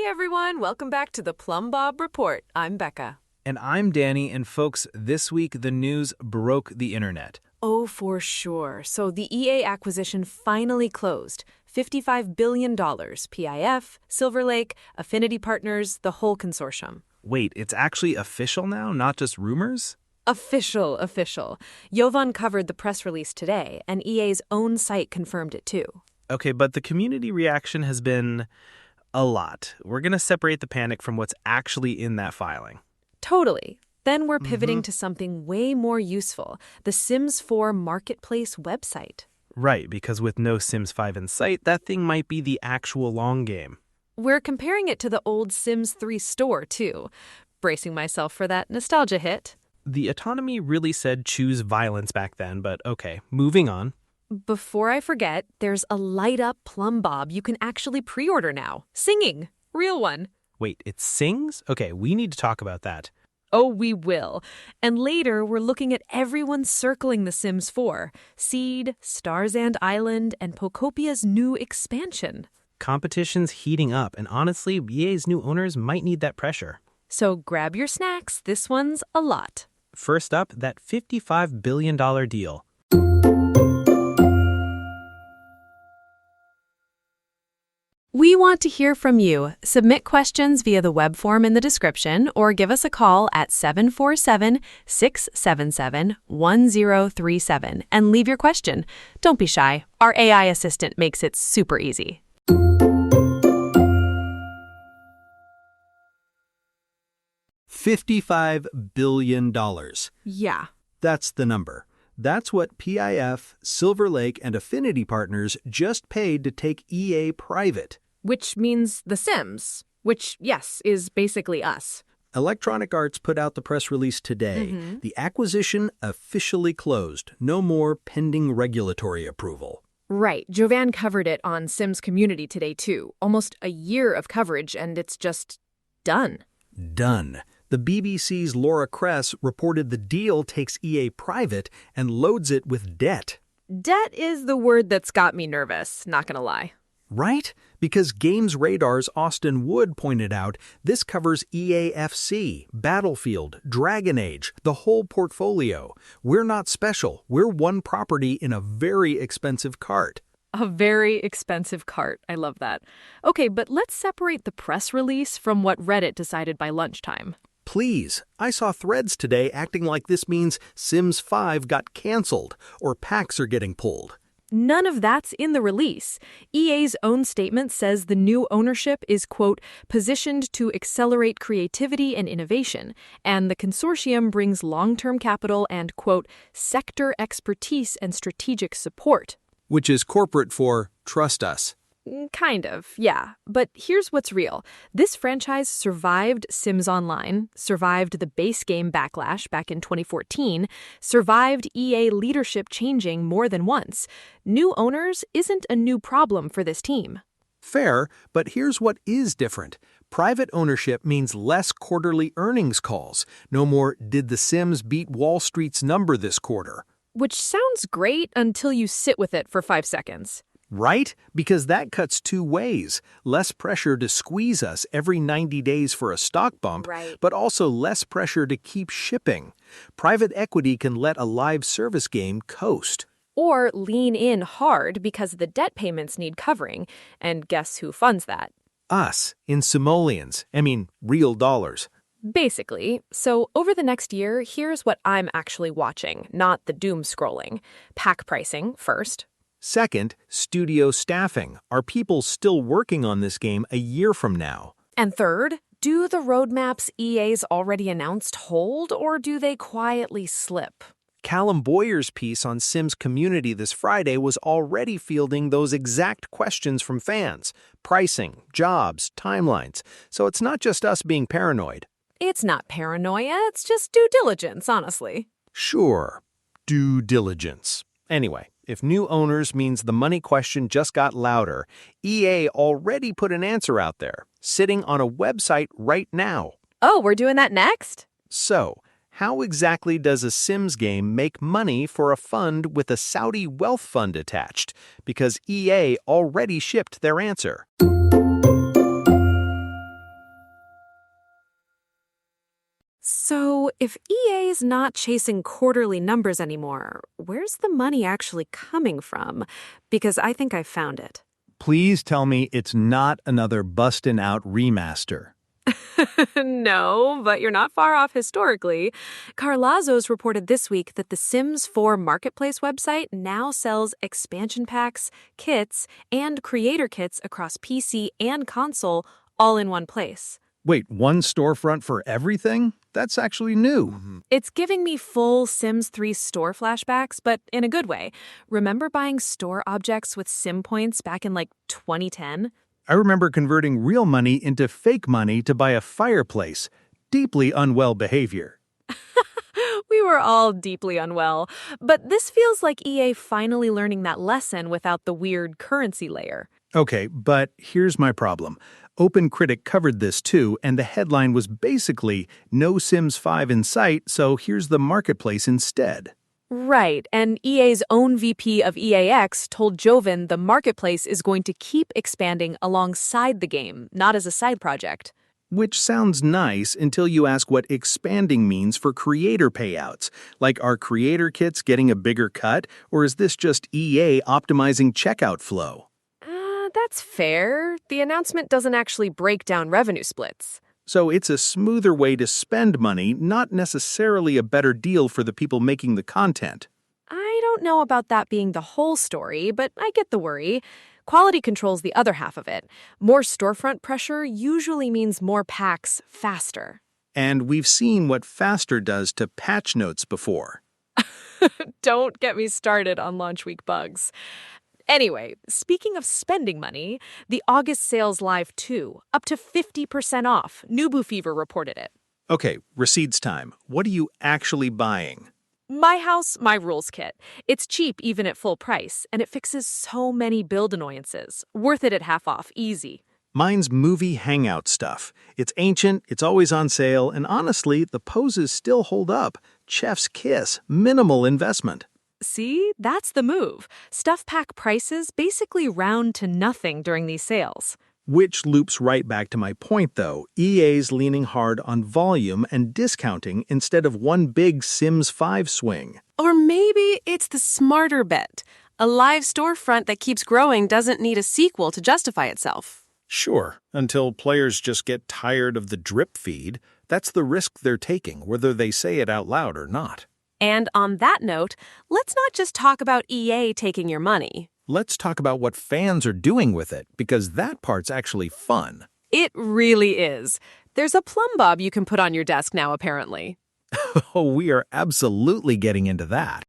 everyone, welcome back to the Plum Bob Report. I'm Becca. And I'm Danny, and folks, this week the news broke the internet. Oh, for sure. So the EA acquisition finally closed. $55 billion, PIF, Silver Lake, Affinity Partners, the whole consortium. Wait, it's actually official now, not just rumors? Official. Jovan covered the press release today, and EA's own site confirmed it too. Okay, but the community reaction has been a lot. We're going to separate the panic from what's actually in that filing. Totally. Then we're pivoting to something way more useful, the Sims 4 Marketplace website. Right, because with no Sims 5 in sight, that thing might be the actual long game. We're comparing it to the old Sims 3 store, too. Bracing myself for that nostalgia hit. The autonomy really said choose violence back then, but okay, moving on. Before I forget, there's a light-up Plum Bob you can actually pre-order now. Singing. Real one. Wait, it sings? Okay, we need to talk about that. Oh, we will. And later, we're looking at everyone circling The Sims 4. Seed, Starsand Island, and Pokopia's new expansion. Competition's heating up, and honestly, EA's new owners might need that pressure. So grab your snacks. This one's a lot. First up, that $55 billion deal. We want to hear from you. Submit questions via the web form in the description or give us a call at 747-677-1037 and leave your question. Don't be shy. Our AI assistant makes it super easy. $55 billion. Yeah. That's the number. That's what PIF, Silver Lake, and Affinity Partners just paid to take EA private. Which means The Sims, which, yes, is basically us. Electronic Arts put out the press release today. The acquisition officially closed. No more pending regulatory approval. Right. Jovan covered it on Sims Community today, too. Almost a year of coverage, and it's just done. Done. The BBC's Laura Kress reported the deal takes EA private and loads it with debt. Debt is the word that's got me nervous, not gonna lie. Right? Because Games Radar's Austin Wood pointed out this covers EAFC, Battlefield, Dragon Age, the whole portfolio. We're not special. We're one property in a very expensive cart. A very expensive cart. I love that. Okay, but let's separate the press release from what Reddit decided by lunchtime. Please, I saw threads today acting like this means Sims 5 got canceled or packs are getting pulled. None of that's in the release. EA's own statement says the new ownership is, quote, positioned to accelerate creativity and innovation, and the consortium brings long-term capital and, quote, sector expertise and strategic support. Which is corporate for trust us. Kind of, yeah. But here's what's real. This franchise survived Sims Online, survived the base game backlash back in 2014, survived EA leadership changing more than once. New owners isn't a new problem for this team. Fair, but here's what is different. Private ownership means less quarterly earnings calls. No more, did The Sims beat Wall Street's number this quarter? Which sounds great until you sit with it for 5 seconds. Right? Because that cuts two ways. Less pressure to squeeze us every 90 days for a stock bump, Right. but also less pressure to keep shipping. Private equity can let a live service game coast. Or lean in hard because the debt payments need covering. And guess who funds that? Us, in simoleons, real dollars. Basically. So over the next year, here's what I'm actually watching, not the doom scrolling. Pack pricing, first. Second, studio staffing. Are people still working on this game a year from now? And third, do the roadmaps EA's already announced hold, or do they quietly slip? Callum Boyer's piece on Sims Community this Friday was already fielding those exact questions from fans. Pricing, jobs, timelines. So it's not just us being paranoid. It's not paranoia, it's just due diligence, honestly. Sure, due diligence. Anyway, if new owners means the money question just got louder, EA already put an answer out there, sitting on a website right now. Oh, we're doing that next? So, how exactly does a Sims game make money for a fund with a Saudi wealth fund attached? Because EA already shipped their answer. So, if EA is not chasing quarterly numbers anymore, where's the money actually coming from? Because I think I found it. Please tell me it's not another bustin' out remaster. No, but you're not far off historically. Carlazos reported this week that the Sims 4 marketplace website now sells expansion packs, kits, and creator kits across PC and console all in one place. Wait, one storefront for everything? That's actually new. It's giving me full Sims 3 store flashbacks, but in a good way. Remember buying store objects with Sim points back in 2010? I remember converting real money into fake money to buy a fireplace. Deeply unwell behavior. We were all deeply unwell, but this feels like EA finally learning that lesson without the weird currency layer. Okay, but here's my problem. OpenCritic covered this too, and the headline was basically, no Sims 5 in sight, so here's the marketplace instead. Right, and EA's own VP of EAX told Joven the marketplace is going to keep expanding alongside the game, not as a side project. Which sounds nice until you ask what expanding means for creator payouts. Like, are creator kits getting a bigger cut, or is this just EA optimizing checkout flow? That's fair. The announcement doesn't actually break down revenue splits. So it's a smoother way to spend money, not necessarily a better deal for the people making the content. I don't know about that being the whole story, but I get the worry. Quality control's the other half of it. More storefront pressure usually means more packs faster. And we've seen what faster does to patch notes before. Don't get me started on launch week bugs. Anyway, speaking of spending money, the August sales live too, up to 50% off. Nubu Fever reported it. Okay, receipts time. What are you actually buying? My House, My Rules kit. It's cheap even at full price, and it fixes so many build annoyances. Worth it at half off, easy. Mine's movie hangout stuff. It's ancient, it's always on sale, and honestly, the poses still hold up. Chef's kiss, minimal investment. See, that's the move. Stuff pack prices basically round to nothing during these sales. Which loops right back to my point, though. EA's leaning hard on volume and discounting instead of one big Sims 5 swing. Or maybe it's the smarter bet. A live storefront that keeps growing doesn't need a sequel to justify itself. Sure, until players just get tired of the drip feed. That's the risk they're taking, whether they say it out loud or not. And on that note, let's not just talk about EA taking your money. Let's talk about what fans are doing with it, because that part's actually fun. It really is. There's a plumb bob you can put on your desk now, apparently. Oh, we are absolutely getting into that.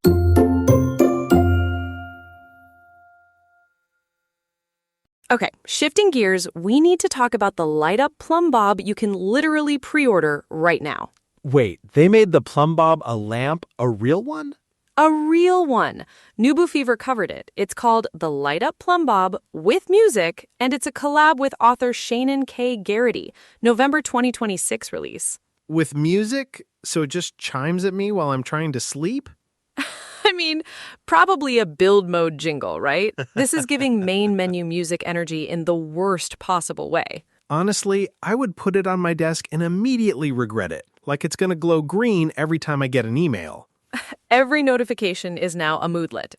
Okay, shifting gears, we need to talk about the light-up plumb bob you can literally pre-order right now. Wait, they made the plumb bob a lamp, a real one? A real one. Nubu Fever covered it. It's called the Light Up Plumb Bob with music, and it's a collab with author Shannon K. Garrity, November 2026 release. With music? So it just chimes at me while I'm trying to sleep? I mean, probably a build mode jingle, right? This is giving main menu music energy in the worst possible way. Honestly, I would put it on my desk and immediately regret it, like it's going to glow green every time I get an email. Every notification is now a moodlet.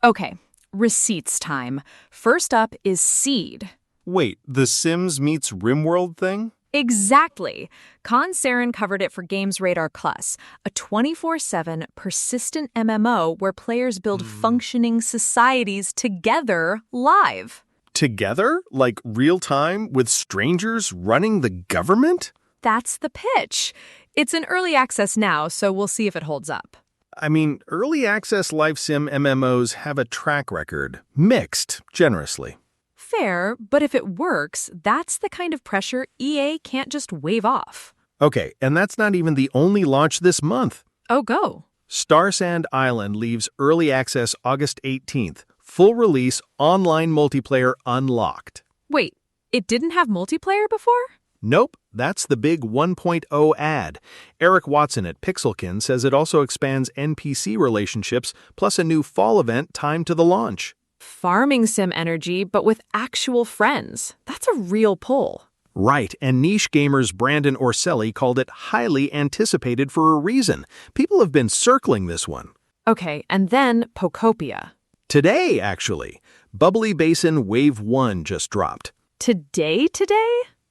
Okay, receipts time. First up is Seed. Wait, the Sims meets RimWorld thing? Exactly. Con Saren covered it for Games Radar Plus, a 24/7 persistent MMO where players build functioning societies together live. Together? Like real time with strangers running the government? That's the pitch. It's in early access now, so we'll see if it holds up. I mean, early access live sim MMOs have a track record. Mixed, generously. Fair, but if it works, that's the kind of pressure EA can't just wave off. Okay, and that's not even the only launch this month. Oh, go. Starsand Island leaves early access August 18th. Full release, online multiplayer unlocked. Wait, it didn't have multiplayer before? Nope, that's the big 1.0 ad. Eric Watson at Pixelkin says it also expands NPC relationships, plus a new fall event timed to the launch. Farming sim energy, but with actual friends. That's a real pull. Right, and niche gamers Brandon Orselli called it highly anticipated for a reason. People have been circling this one. Okay, and then Pokopia. Today, actually. Bubbly Basin Wave 1 just dropped. Today?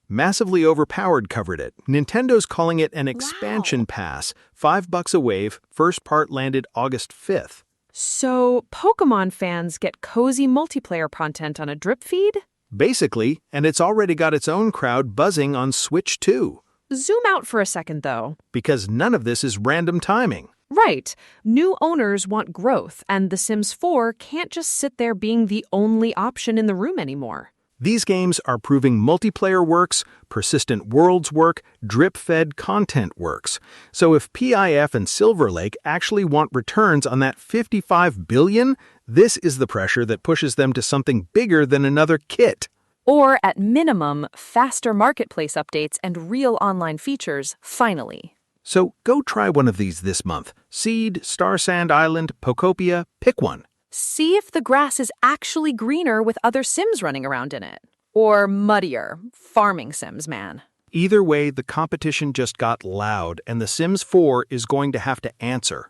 Massively Overpowered covered it. Nintendo's calling it an expansion pass. $5 a wave. First part landed August 5th. So, Pokemon fans get cozy multiplayer content on a drip feed? Basically, and it's already got its own crowd buzzing on Switch too. Zoom out for a second, though. Because none of this is random timing. Right. New owners want growth, and The Sims 4 can't just sit there being the only option in the room anymore. These games are proving multiplayer works, persistent worlds work, drip-fed content works. So if PIF and Silver Lake actually want returns on that $55 billion, this is the pressure that pushes them to something bigger than another kit. Or, at minimum, faster marketplace updates and real online features, finally. So go try one of these this month. Seed, Starsand Island, Pokopia, pick one. See if the grass is actually greener with other Sims running around in it. Or muddier, farming Sims, man. Either way, the competition just got loud, and The Sims 4 is going to have to answer.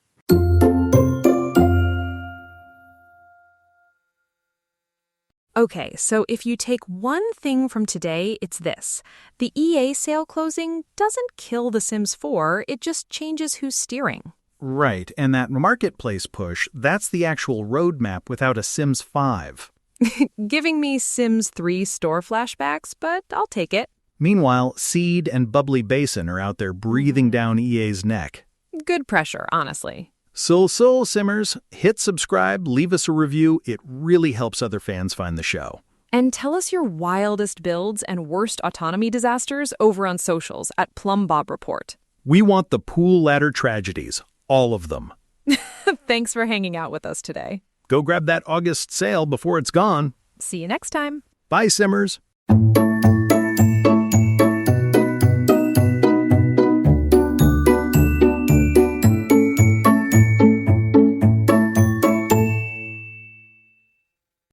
Okay, so if you take one thing from today, it's this. The EA sale closing doesn't kill The Sims 4, it just changes who's steering. Right, and that marketplace push, that's the actual roadmap without a Sims 5. Giving me Sims 3 store flashbacks, but I'll take it. Meanwhile, Seed and Bubbly Basin are out there breathing down EA's neck. Good pressure, honestly. So, Simmers, hit subscribe, leave us a review. It really helps other fans find the show. And tell us your wildest builds and worst autonomy disasters over on socials at Plumbob Report. We want the pool ladder tragedies, all of them. Thanks for hanging out with us today. Go grab that August sale before it's gone. See you next time. Bye, Simmers.